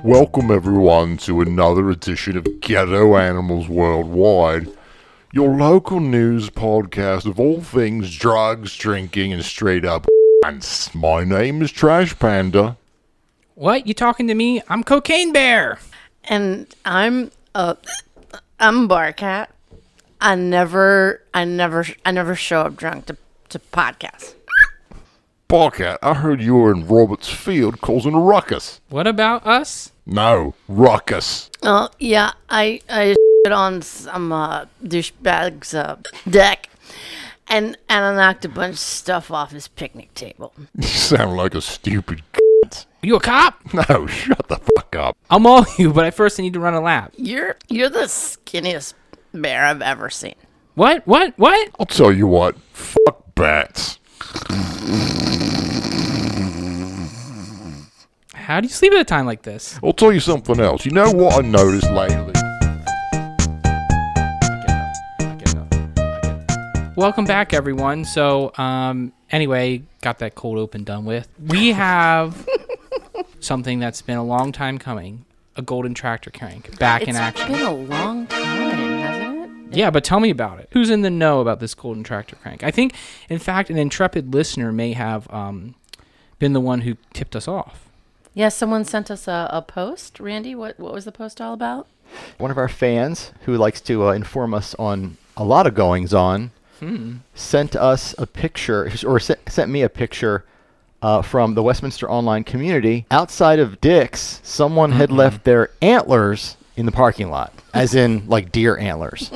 Welcome everyone to another edition of Ghetto Animals Worldwide, your local news podcast of all things drugs, drinking, and straight up ants. My name is Trash Panda. What? You talking to me? I'm Cocaine Bear. And I'm Barcat. I never show up drunk to podcasts. Barcat, I heard you were in Roberts Field causing a ruckus. What about us? No, ruckus. Oh, yeah, I shit on some douchebag's deck, and I knocked a bunch of stuff off his picnic table. You sound like a stupid You a cop? No, shut the fuck up. I'll maul you, but first I need to run a lap. You're the skinniest bear I've ever seen. What? I'll tell you what, fuck bats. How do you sleep at a time like this? I'll tell you something else. You know what I noticed lately? Welcome back, everyone. So, anyway, got that cold open done with. We have something that's been a long time coming. A golden tractor crank back in action. It's been a long time, hasn't it? Yeah, but tell me about it. Who's in the know about this golden tractor crank? I think, in fact, an intrepid listener may have been the one who tipped us off. Yeah, someone sent us a post. Randy, what was the post all about? One of our fans who likes to inform us on a lot of goings-on sent us a picture, or sent me a picture from the Westminster Online community. Outside of Dick's, someone had left their antlers in the parking lot, as in, like, deer antlers.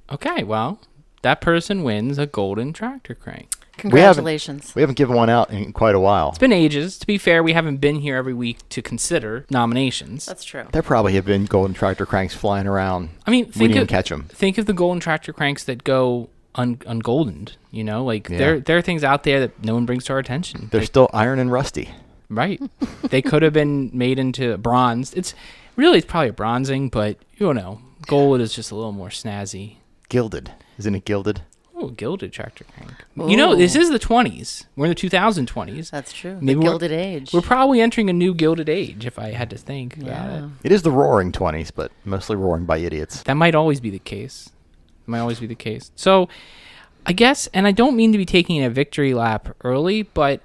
Okay, well, that person wins a golden tractor crank. Congratulations. We haven't given one out in quite a while. It's been ages. To be fair, we haven't been here every week to consider nominations. That's true. There probably have been golden tractor cranks flying around. I mean, we didn't catch them. Think of the golden tractor cranks that go ungoldened. You know, like Yeah. there are things out there that no one brings to our attention. They're still iron and rusty. Right. They could have been made into bronze. It's probably a bronzing, but you don't know. Gold is just a little more snazzy. Gilded. Isn't it gilded? Oh, gilded tractor crank. You know, this is the 20s. We're in the 2020s. That's true. Maybe the Gilded Age. We're probably entering a new gilded age, if I had to think about it. It is the roaring 20s, but mostly roaring by idiots. That might always be the case. So, I guess, and I don't mean to be taking a victory lap early, but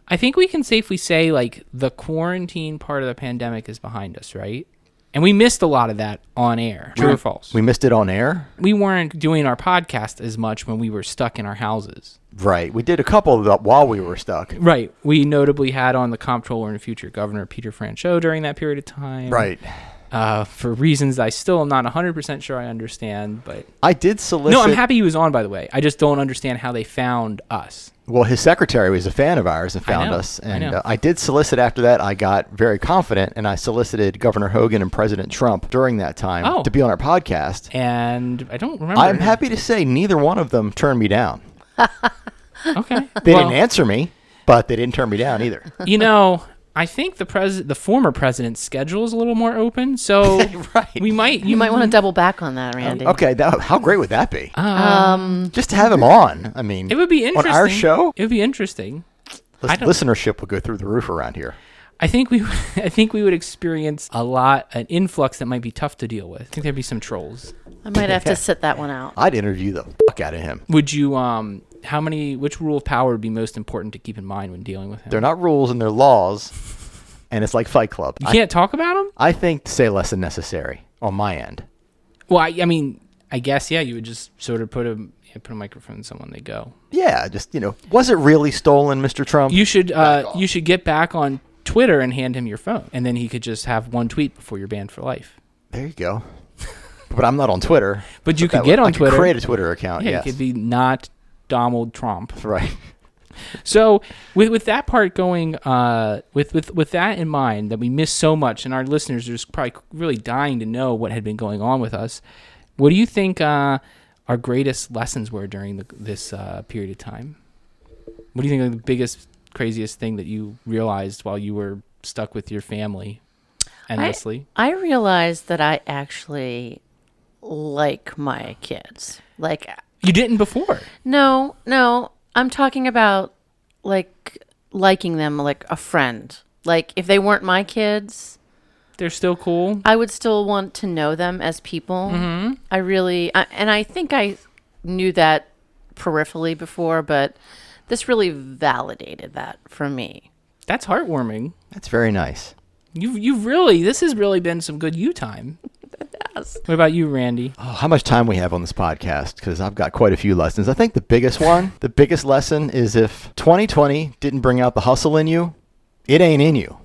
I think we can safely say, like, the quarantine part of the pandemic is behind us, right? And we missed a lot of that on air. True or false? We missed it on air? We weren't doing our podcast as much when we were stuck in our houses. Right. We did a couple of them while we were stuck. Right. We notably had on the comptroller and future Governor Peter Franchot during that period of time. Right. For reasons I still am not 100% sure I understand, but... I did solicit... No, I'm happy he was on, by the way. I just don't understand how they found us. Well, his secretary was a fan of ours and found us. And I did solicit after that. I got very confident, and I solicited Governor Hogan and President Trump during that time to be on our podcast. And I don't remember. I'm happy to say neither one of them turned me down. Okay. They didn't answer me, but they didn't turn me down either. You know... I think the former president's schedule is a little more open, so right. You might want to double back on that, Randy. Okay, how great would that be? Just to have him on. I mean, it would be interesting on our show. It would be interesting. Listenership would go through the roof around here. I think we would experience an influx that might be tough to deal with. I think there'd be some trolls. I might have to sit that one out. I'd interview the fuck out of him. Would you? Which rule of power would be most important to keep in mind when dealing with him? They're not rules and they're laws, and it's like Fight Club. You can't talk about them? I think say less than necessary on my end. Well, I mean, I guess, yeah, you would just sort of put a microphone in someone, they go. Yeah, just, was it really stolen, Mr. Trump? You should get back on Twitter and hand him your phone, and then he could just have one tweet before you're banned for life. There you go. But I'm not on Twitter. But you could get on Twitter. I could create a Twitter account, yes. You could be not Donald Trump. Right. So with that part going, with that in mind, that we missed so much, and our listeners are just probably really dying to know what had been going on with us, what do you think our greatest lessons were during this period of time? What do you think are the biggest, craziest thing that you realized while you were stuck with your family endlessly? I realized that I actually like my kids. Like, you didn't before. No. I'm talking about liking them like a friend. Like, if they weren't my kids, They're still cool. I would still want to know them as people. Mm-hmm. And I think I knew that peripherally before, but this really validated that for me. That's heartwarming. That's very nice. This has really been some good you time. Yes. What about you, Randy? Oh, how much time we have on this podcast, because I've got quite a few lessons. I think the biggest lesson is if 2020 didn't bring out the hustle in you, it ain't in you.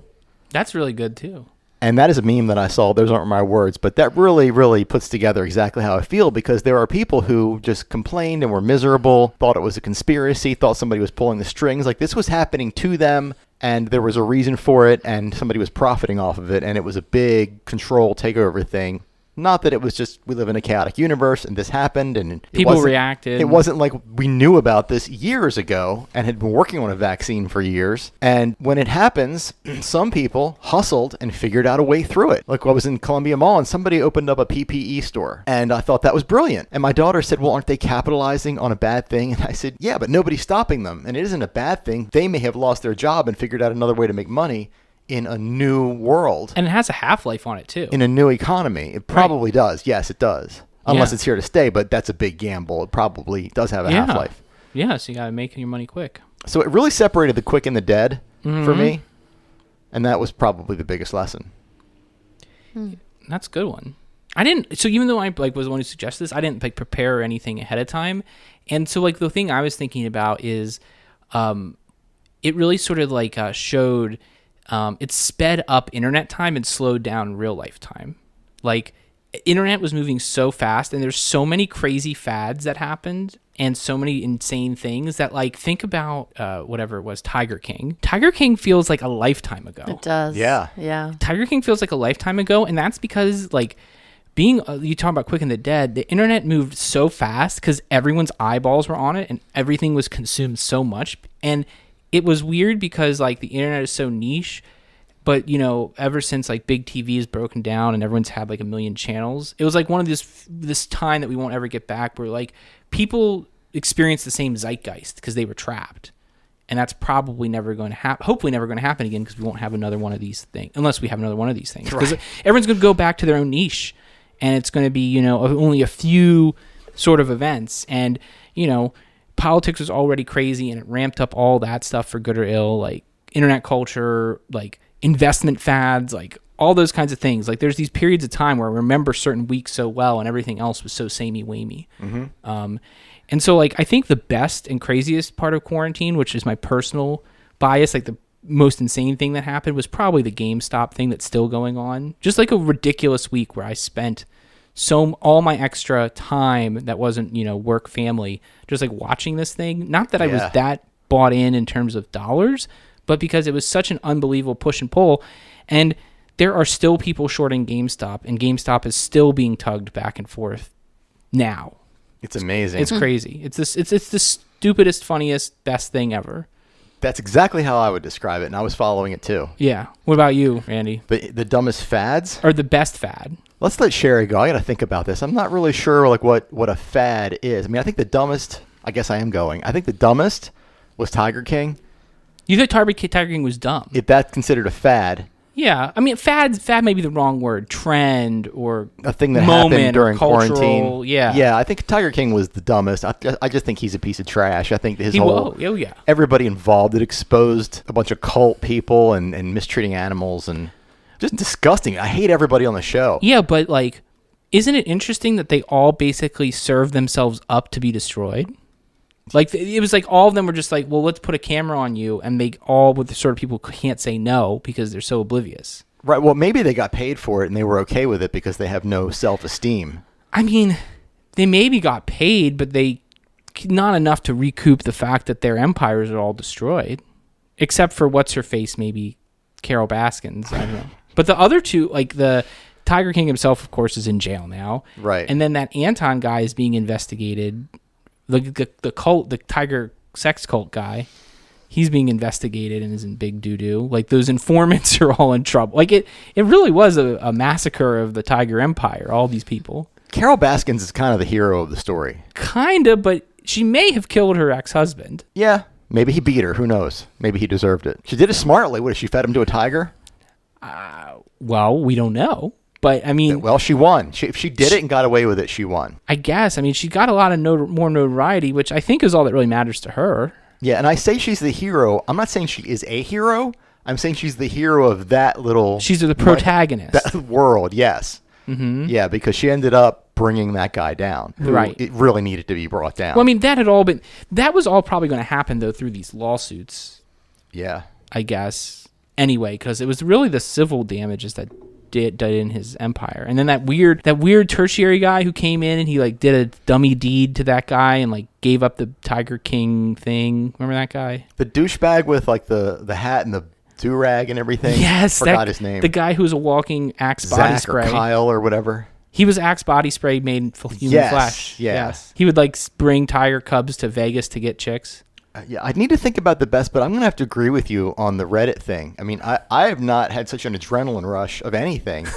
That's really good too. And that is a meme that I saw. Those aren't my words, but that really, really puts together exactly how I feel, because there are people who just complained and were miserable, thought it was a conspiracy, thought somebody was pulling the strings. Like, this was happening to them, and there was a reason for it, and somebody was profiting off of it, and it was a big control takeover thing. Not that it was just, we live in a chaotic universe and this happened and people reacted. It wasn't like we knew about this years ago and had been working on a vaccine for years. And when it happens, some people hustled and figured out a way through it. Like, I was in Columbia Mall and somebody opened up a PPE store, and I thought that was brilliant. And my daughter said, well, aren't they capitalizing on a bad thing? And I said, yeah, but nobody's stopping them. And it isn't a bad thing. They may have lost their job and figured out another way to make money in a new world. And it has a half-life on it too. In a new economy. It probably does. Yes, it does. Unless it's here to stay, but that's a big gamble. It probably does have a half-life. Yeah, so you got to make your money quick. So it really separated the quick and the dead for me. And that was probably the biggest lesson. That's a good one. So even though I was the one who suggested this, I didn't prepare anything ahead of time. And so the thing I was thinking about is it really sort of showed it sped up internet time and slowed down real life time. Internet was moving so fast, and there's so many crazy fads that happened and so many insane things that think about whatever it was, Tiger King. Tiger King feels like a lifetime ago. It does. Yeah. Tiger King feels like a lifetime ago, and that's because being you talk about Quick and the Dead, the internet moved so fast because everyone's eyeballs were on it and everything was consumed so much. And it was weird because the internet is so niche, but ever since big TV is broken down and everyone's had a million channels, it was one of this time that we won't ever get back where people experience the same zeitgeist because they were trapped. And that's probably never going to happen, hopefully never going to happen again, because we won't have another one of these things, unless we have another one of these things. Because everyone's going to go back to their own niche, and it's going to be, only a few sort of events. And, politics was already crazy, and it ramped up all that stuff for good or ill, internet culture, investment fads, all those kinds of things. There's these periods of time where I remember certain weeks so well, and everything else was so samey-wamey. And so, I think the best and craziest part of quarantine, which is my personal bias, the most insane thing that happened was probably the GameStop thing that's still going on. Just a ridiculous week where I spent all my extra time that wasn't, work, family, just watching this thing. Not that I was that bought in terms of dollars, but because it was such an unbelievable push and pull. And there are still people shorting GameStop, and GameStop is still being tugged back and forth now. It's amazing. It's crazy. It's the stupidest, funniest, best thing ever. That's exactly how I would describe it, and I was following it too. Yeah. What about you, Randy? The dumbest fads? Or the best fad? Let's let Sherri go. I got to think about this. I'm not really sure what a fad is. I mean, I think the dumbest, I guess I am going. I think the dumbest was Tiger King. You think Tiger King was dumb? If that's considered a fad. Yeah. I mean, fad may be the wrong word. Trend or a thing that moment happened during cultural, quarantine. Yeah. Yeah, I think Tiger King was the dumbest. I just think he's a piece of trash. I think everybody involved, it exposed a bunch of cult people and mistreating animals and just disgusting. I hate everybody on the show. Yeah, but isn't it interesting that they all basically served themselves up to be destroyed? It was all of them were just well, let's put a camera on you, and they all with the sort of people who can't say no because they're so oblivious. Right. Well, maybe they got paid for it and they were okay with it because they have no self-esteem. I mean, they maybe got paid, but they not enough to recoup the fact that their empires are all destroyed, except for what's her face, maybe Carol Baskins. I don't know. But the other two, the Tiger King himself, of course, is in jail now. Right. And then that Anton guy is being investigated. The cult, the Tiger sex cult guy, he's being investigated and is in big doo-doo. Those informants are all in trouble. It really was a massacre of the Tiger Empire, all these people. Carol Baskins is kind of the hero of the story. Kinda, but she may have killed her ex-husband. Yeah. Maybe he beat her. Who knows? Maybe he deserved it. She did it smartly. What, she fed him to a tiger? Well, we don't know. But, I mean... Well, she won. If she did it and got away with it, she won. I guess. I mean, she got a lot of more notoriety, which I think is all that really matters to her. Yeah, and I say she's the hero. I'm not saying she is a hero. I'm saying she's the hero of that little... She's the protagonist. That world, yes. Mm-hmm. Yeah, because she ended up bringing that guy down. Right. It really needed to be brought down. Well, I mean, that was all probably going to happen, though, through these lawsuits. Yeah. I guess. Anyway, because it was really the civil damages that did in his empire. And then that weird tertiary guy who came in and he like did a dummy deed to that guy and like gave up the Tiger King thing. Remember that guy? The douchebag with like the hat and the do-rag and everything. Yes. Forgot his name. The guy who was a walking Axe body Zach spray. or Kyle or whatever. He was Axe body spray made from human Yes, flesh. yeah. Yes. He would like bring tiger cubs to Vegas to get chicks. Yeah, I need to think about the best, but I'm going to have to agree with you on the Reddit thing. I mean, I have not had such an adrenaline rush of anything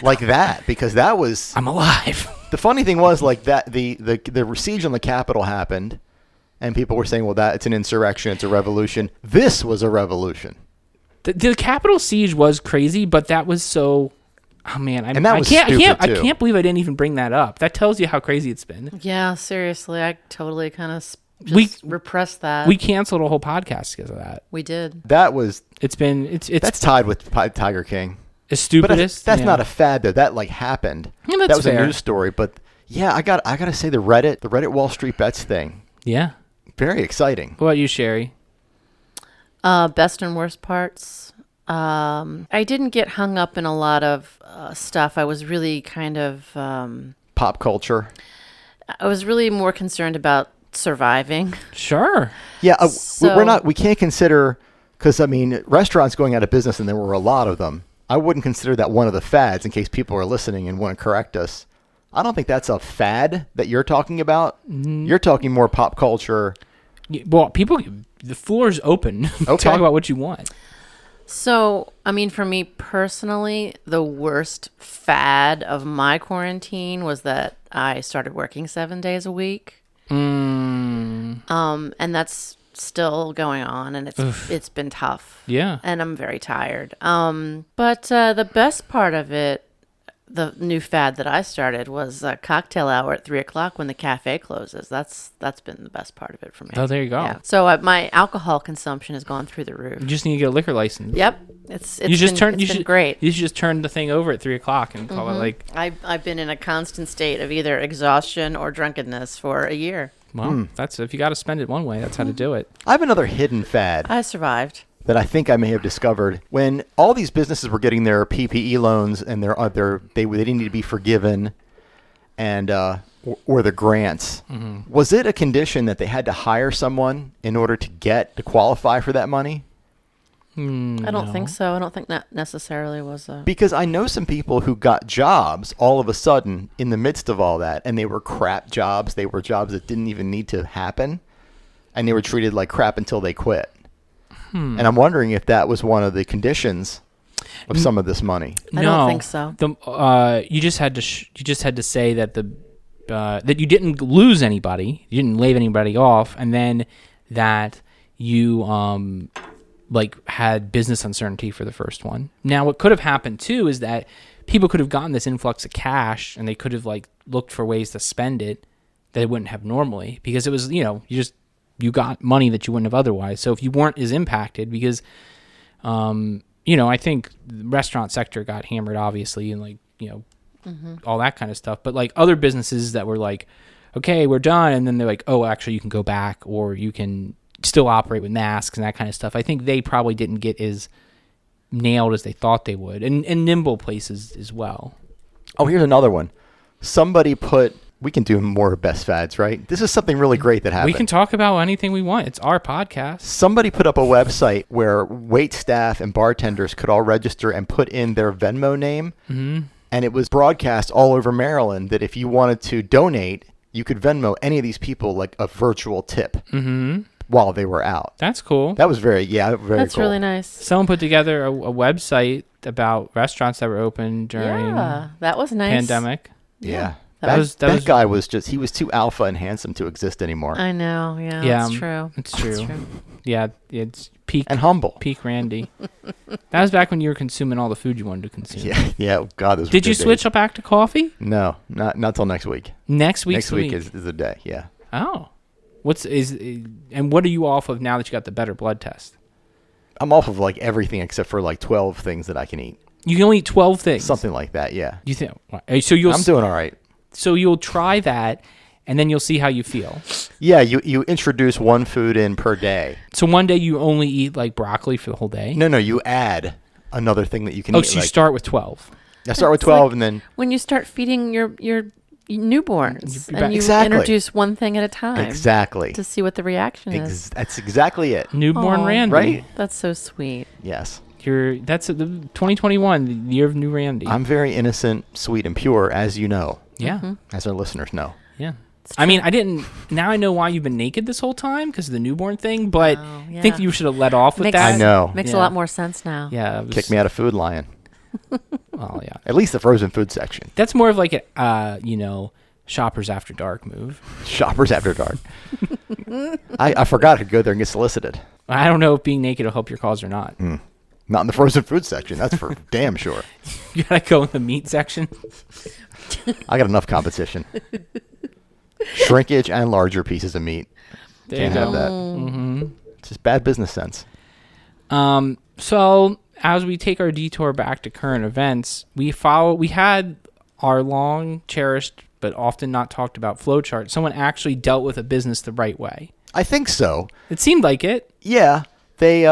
like that, because that was... I'm alive. The funny thing was, like, that the siege on the Capitol happened, and people were saying, well, that it's an insurrection, it's a revolution. This was a revolution. The Capitol siege was crazy, but that was so... Oh, man. And that was stupid, I too. can't believe I didn't even bring that up. That tells you how crazy it's been. Yeah, seriously, I totally kind of We repressed that. We canceled a whole podcast because of that. We did. That was... It's That's tied with Tiger King. As stupidest. But that's not a fad, though. That, like, happened. Yeah, that's that was fair. a news story. But, yeah, I got to say the Reddit Wall Street Bets thing. Yeah. Very exciting. What about you, Sherri? Best and worst parts. I didn't get hung up in a lot of stuff. I was really kind of... Pop culture. I was really more concerned about surviving. Sure. Yeah, So- we can't consider, because, I mean, restaurants going out of business, and there were a lot of them. I wouldn't consider that one of the fads, in case people are listening and want to correct us. I don't think that's a fad that you're talking about. You're talking more pop culture. Well, the floor is open. Okay. Talk about what you want. So, I mean, for me personally, the worst fad of my quarantine was that I started working 7 days a week. And that's still going on, and it's been tough. Yeah. And I'm very tired. But the best part of it, the new fad that I started, was a cocktail hour at 3:00 when the cafe closes. That's been the best part of it for me. Oh, there you go. Yeah. So my alcohol consumption has gone through the roof. You just need to get a liquor license. Yep. It's been great. You should just turn the thing over at 3:00 and call it like. I've been in a constant state of either exhaustion or drunkenness for a year. Well, that's if you got to spend it one way. That's how to do it. I have another hidden fad I survived. that I think I may have discovered. When all these businesses were getting their PPE loans and they didn't need to be forgiven, and or the grants, was it a condition that they had to hire someone in order to qualify for that money? I don't think so. I don't think that necessarily was a... Because I know some people who got jobs all of a sudden in the midst of all that, and they were crap jobs. They were jobs that didn't even need to happen, and they were treated like crap until they quit. And I'm wondering if that was one of the conditions of some of this money. I don't think so. You just had to say that that you didn't lose anybody, you didn't lay anybody off, and then that you had business uncertainty for the first one. Now, what could have happened too is that people could have gotten this influx of cash, and they could have looked for ways to spend it that they wouldn't have normally, because it was you got money that you wouldn't have otherwise. So if you weren't as impacted, because I think the restaurant sector got hammered, obviously, and all that kind of stuff. But other businesses that were like, okay, we're done, and then they're like, oh, actually, you can go back, or you can still operate with masks and that kind of stuff. I think they probably didn't get as nailed as they thought they would, and nimble places as well. Oh, here's another one. Somebody we can do more best fads, right? This is something really great that happened. We can talk about anything we want. It's our podcast. Somebody put up a website where wait staff and bartenders could all register and put in their Venmo name. Mm-hmm. And it was broadcast all over Maryland that if you wanted to donate, you could Venmo any of these people a virtual tip while they were out. That's cool. That was very cool. That's really nice. Someone put together a website about restaurants that were open during that was nice. pandemic. Yeah. That guy was he was too alpha and handsome to exist anymore. I know. Yeah. Yeah, That's true. It's true. Yeah, it's peak and humble. peak Randy. That was back when you were consuming all the food you wanted to consume. Yeah. Oh, God, those were Did you good switch days. up back to coffee? No, not till next week. Next week. Next week is the day. Yeah. Oh, and what are you off of now that you got the better blood test? I'm off of like everything except for like 12 things that I can eat. You can only eat 12 things. Something like that. Yeah. You think? So I'm doing all right. So you'll try that, and then you'll see how you feel. Yeah. You introduce one food in per day. So one day you only eat like broccoli for the whole day. No. You add another thing that you can Oh, eat. so you start with 12. I start with It's 12 like and then. When you start feeding your newborns and you Exactly. introduce one thing at a time. Exactly. To see what the reaction is. That's exactly it. Newborn Aw. Randy. Right? That's so sweet. Yes. That's the 2021, the year of new Randy. I'm very innocent, sweet, and pure, as you know, yeah. as our listeners know. Yeah. I mean, now I know why you've been naked this whole time because of the newborn thing, but Oh, I think yeah. you should have let off with Makes- that. I know. Makes Yeah. a lot more sense now. Yeah. it was- Kick me out of Food Lion. Oh, yeah. At least the frozen food section. That's more of like a, Shoppers After Dark move. Shoppers After Dark. I forgot I could go there and get solicited. I don't know if being naked will help your cause or not. Not in the frozen food section. That's for damn sure. You gotta go in the meat section. I got enough competition. Shrinkage and larger pieces of meat. There Can't you have go. that. Mm-hmm. It's just bad business sense. So as we take our detour back to current events, we had our long cherished but often not talked about flowchart. Someone actually dealt with a business the right way. I think so. It seemed like it. Yeah.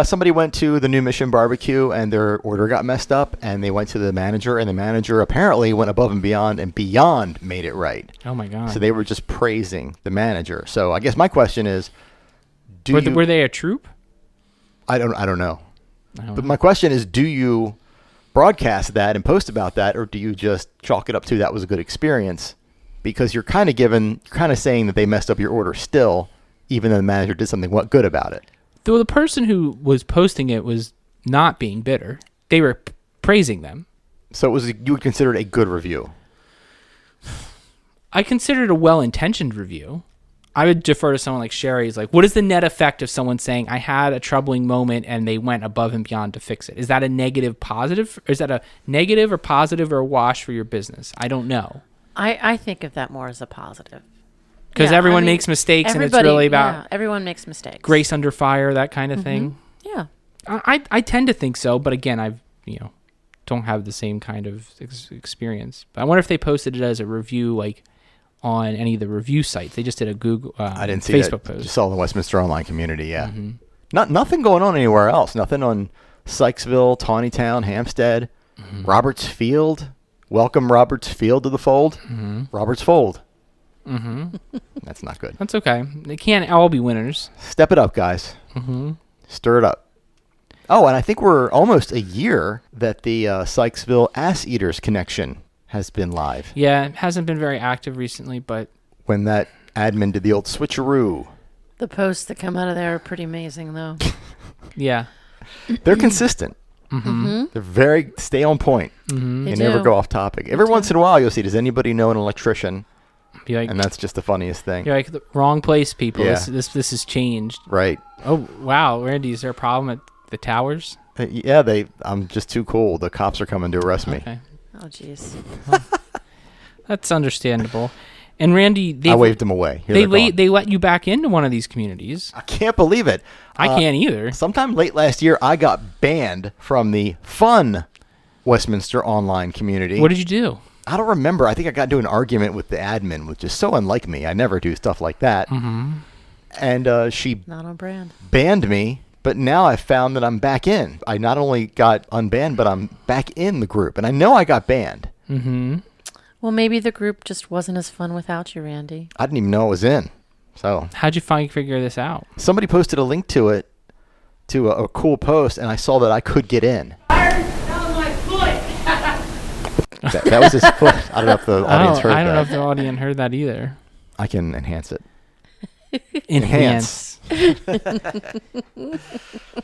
Somebody went to the New Mission Barbecue and their order got messed up, and they went to the manager, and the manager apparently went above and beyond made it right. Oh my god. So they were just praising the manager. So I guess my question is, were they a troop? I don't know. I don't But know. my question is, do you broadcast that and post about that, or do you just chalk it up to that was a good experience? Because you're kind of saying that they messed up your order still, even though the manager did something good about it. Though the person who was posting it was not being bitter. They were praising them. So you would consider it a good review. I consider it a well-intentioned review. I would defer to someone like Sherri. Like, what is the net effect of someone saying, I had a troubling moment and they went above and beyond to fix it? Is that a negative positive? Or is that a negative or positive or a wash for your business? I don't know. I think of that more as a positive. Because Yeah, everyone I mean, makes mistakes and it's everybody- really about yeah, everyone makes mistakes. grace under fire, that kind of thing. Yeah. I tend to think so, but again, don't have the same kind of experience. But I wonder if they posted it as a review, like on any of the review sites. They just did a Google, I didn't see Facebook that. post. Just saw the Westminster Online community. Yeah, nothing going on anywhere else. Nothing on Sykesville, Tawnytown, Hampstead, Roberts Field. Welcome Roberts Field to the fold. Roberts Fold. That's not good. That's okay. They can't all be winners. Step it up, guys. Stir it up. Oh, and I think we're almost a year that the Sykesville Ass Eaters connection has been live. Yeah, it hasn't been very active recently, but When that admin did the old switcheroo. The posts that come out of there are pretty amazing, though. yeah. They're consistent. They're stay on point. They They never do. go off topic. Every once in a while, you'll see, does anybody know an electrician? Be like, And that's just the funniest thing. you're like, the wrong place, people. Yeah. This has changed. Right. Oh, wow. Randy, is there a problem at the towers? Yeah, I'm just too cool. The cops are coming to arrest me. Okay. Oh, jeez. That's understandable. And Randy, I waved them away. Here they're gone. they let you back into one of these communities. I can't believe it. I can't either. Sometime late last year, I got banned from the fun Westminster Online community. What did you do? I don't remember. I think I got into an argument with the admin, which is so unlike me. I never do stuff like that. And she Not on brand. banned me, but now I found that I'm back in. I not only got unbanned, but I'm back in the group. And I know I got banned. Well, maybe the group just wasn't as fun without you, Randy. I didn't even know I was in. So How'd you figure this out? somebody posted a link to it, to a cool post, and I saw that I could get in. That was his foot. I don't know if the audience heard that. I don't know if the audience heard that either. I can enhance it. Enhance.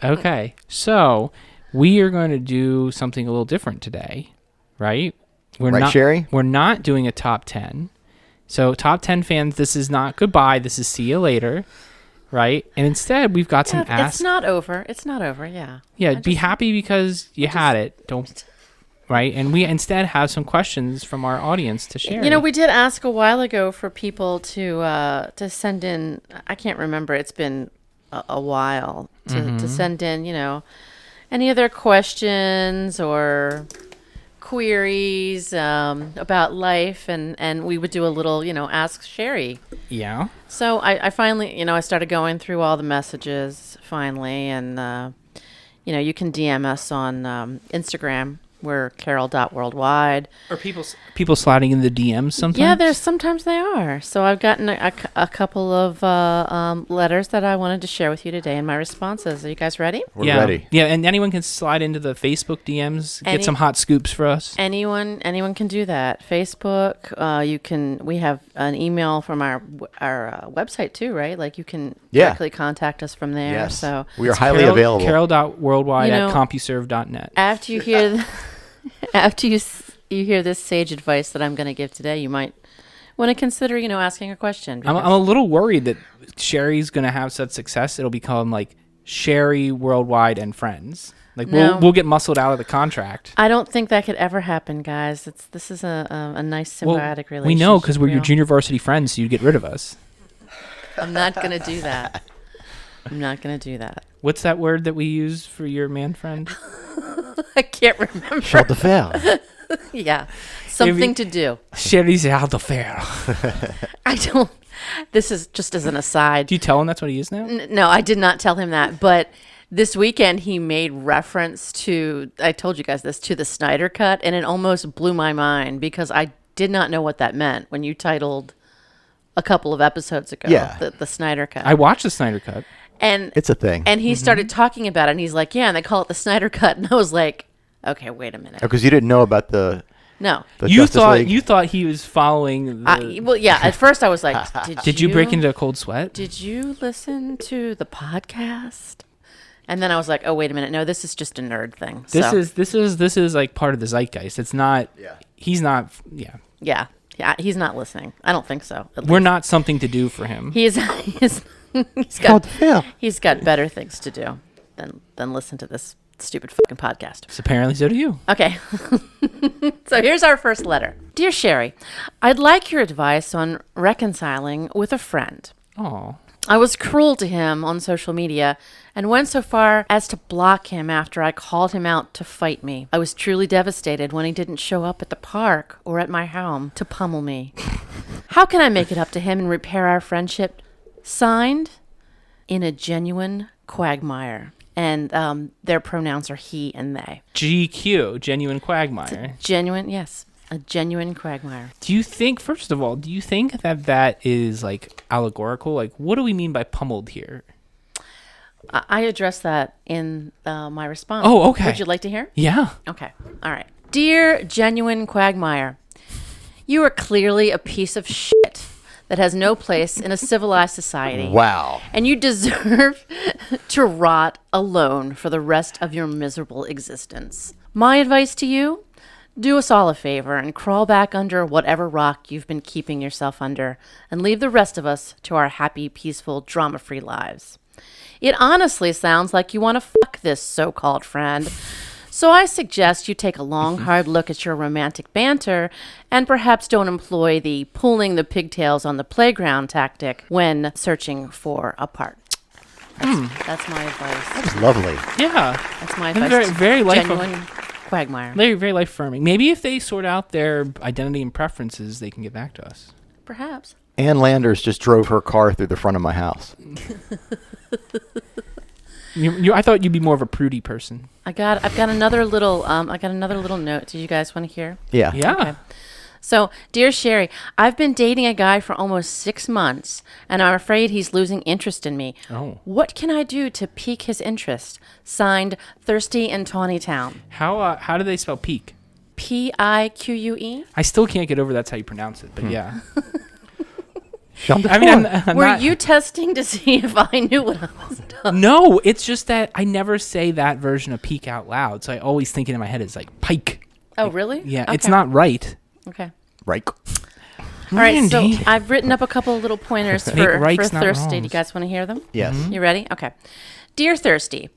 Okay, so we are going to do something a little different today, right? Right, Sherri? We're not doing a top 10. So top 10 fans, this is not goodbye. This is see you later. right? And instead, we've got some Yeah, ask. it's not over. It's not over. Yeah. Yeah, I be just- happy because you had it. Don't. Right, and we instead have some questions from our audience to share. You know, we did ask a while ago for people to send in. I can't remember. It's been a while to send in. You know, any of their questions or queries about life, and we would do a little, ask Sherri. Yeah. So I finally, I started going through all the messages finally, and you can DM us on Instagram. We're carol.worldwide. Are people sliding in the DMs sometimes? Yeah, sometimes they are. So I've gotten a couple of letters that I wanted to share with you today in my responses. Are you guys ready? We're ready. Yeah, and anyone can slide into the Facebook DMs, get some hot scoops for us. Anyone can do that. Facebook, we have an email from our website too, right? Like you can directly contact us from there. Yes. So We are highly available. Carol.worldwide at CompuServe.net. after you hear after you hear this sage advice that I'm going to give today, you might want to consider, asking a question. I'm a little worried that Sherri's going to have such success. It'll become like Sherri Worldwide and Friends. Like No. we'll get muscled out of the contract. I don't think that could ever happen, guys. This is a nice symbiotic relationship. We know because we're your real. junior varsity friends, so you'd get rid of us. I'm not going to do that. I'm not going to do that. What's that word that we use for your man friend? I can't remember. Charles de Fer. Yeah. Something to do. Sherri's out of fair. I don't. This is just as an aside. Do you tell him that's what he is now? No, I did not tell him that. But this weekend, he made reference to, I told you guys this, to the Snyder Cut. And it almost blew my mind because I did not know what that meant when you titled a couple of episodes ago the Snyder Cut. I watched the Snyder Cut. And It's a thing. And he started talking about it, and he's like, yeah, and they call it the Snyder Cut. And I was like, okay, wait a minute. Because you didn't know about the No. Justice League. You thought he was following the... Well, yeah, at first I was like, Did you break into a cold sweat? Did you listen to the podcast? And then I was like, oh, wait a minute. No, this is just a nerd thing. This is like part of the zeitgeist. It's not... Yeah. He's not... Yeah. Yeah, he's not listening. I don't think so. at We're least. not something to do for him. He's Charles de Fer. he's got better things to do than listen to this stupid fucking podcast. So apparently so do you. Okay. So here's our first letter. Dear Sherri, I'd like your advice on reconciling with a friend. Oh. I was cruel to him on social media and went so far as to block him after I called him out to fight me. I was truly devastated when he didn't show up at the park or at my home to pummel me. How can I make it up to him and repair our friendship? Signed, in a genuine quagmire. And their pronouns are he and they. GQ, genuine quagmire. Genuine, yes. A genuine quagmire. Do you think, first of all, that is like allegorical? Like, what do we mean by pummeled here? I addressed that in my response. Oh, okay. Would you like to hear? Yeah. Okay. All right. Dear genuine quagmire, you are clearly a piece of shit that has no place in a civilized society. Wow. And you deserve to rot alone for the rest of your miserable existence. My advice to you, do us all a favor and crawl back under whatever rock you've been keeping yourself under and leave the rest of us to our happy, peaceful, drama-free lives. It honestly sounds like you want to fuck this so-called friend. So I suggest you take a long, hard look at your romantic banter and perhaps don't employ the pulling the pigtails on the playground tactic when searching for a part. That's my advice. That's lovely. Yeah. That's my That's advice. very to life- genuine quagmire. Very, very life affirming. Maybe if they sort out their identity and preferences, they can get back to us. Perhaps. Ann Landers just drove her car through the front of my house. I thought you'd be more of a prudy person. I've got another little note. Do you guys want to hear? Yeah. Yeah. Okay. So, dear Sherri, I've been dating a guy for almost 6 months, and I'm afraid he's losing interest in me. Oh. What can I do to pique his interest? Signed, Thirsty and Tawny Town. How do they spell peak? Pique? I still can't get over that's how you pronounce it, but yeah. Charles de I mean, Fer. I'm Were not- you testing to see if I knew what I was doing? No, it's just that I never say that version of peak out loud, so I always think it in my head as like pike. Oh, really? Yeah, Okay. it's not right. Okay. Right. All right, so Randy. I've written up a couple of little pointers Make for rights, not Thirsty. Do you wrongs. guys want to hear them? Yes. You ready? Okay. Dear Thirsty,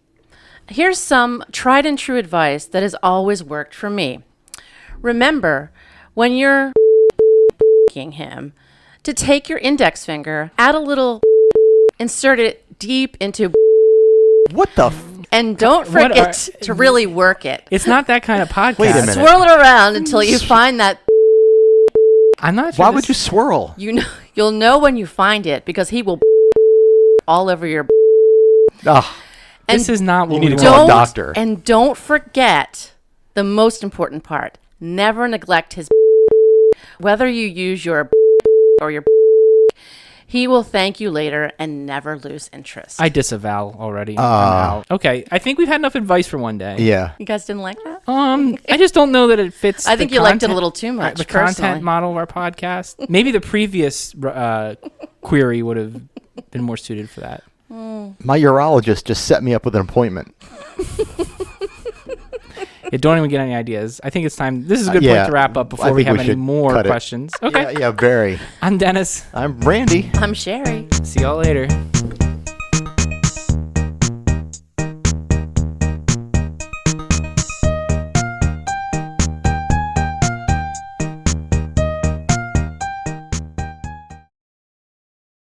here's some tried and true advice that has always worked for me. Remember, when you're him, to take your index finger, add a little, insert it deep into, What the? and don't What forget to really work it. It's not that kind of podcast. Wait a minute. Swirl it around until you find that. I'm not sure. Why would you swirl? You'll know when you find it because he will all over your. Ah, And This is not what You we need to want. call a don't doctor. and don't forget the most important part. Never neglect his. Whether you use your or your, he will thank you later and never lose interest. I disavow already. I'm out. Okay, I think we've had enough advice for one day. yeah. You guys didn't like that? I just don't know that it fits. I think the you liked it a content- little too much. The personally. content model of our podcast. Maybe the previous query would have been more suited for that. My urologist just set me up with an appointment. Yeah, don't even get any ideas. I think it's time. This is a good Yeah, point to wrap up I before we think have we any should more cut it. questions. Okay. Yeah, very. I'm Dennis. I'm Randy. I'm Sherri. See y'all later.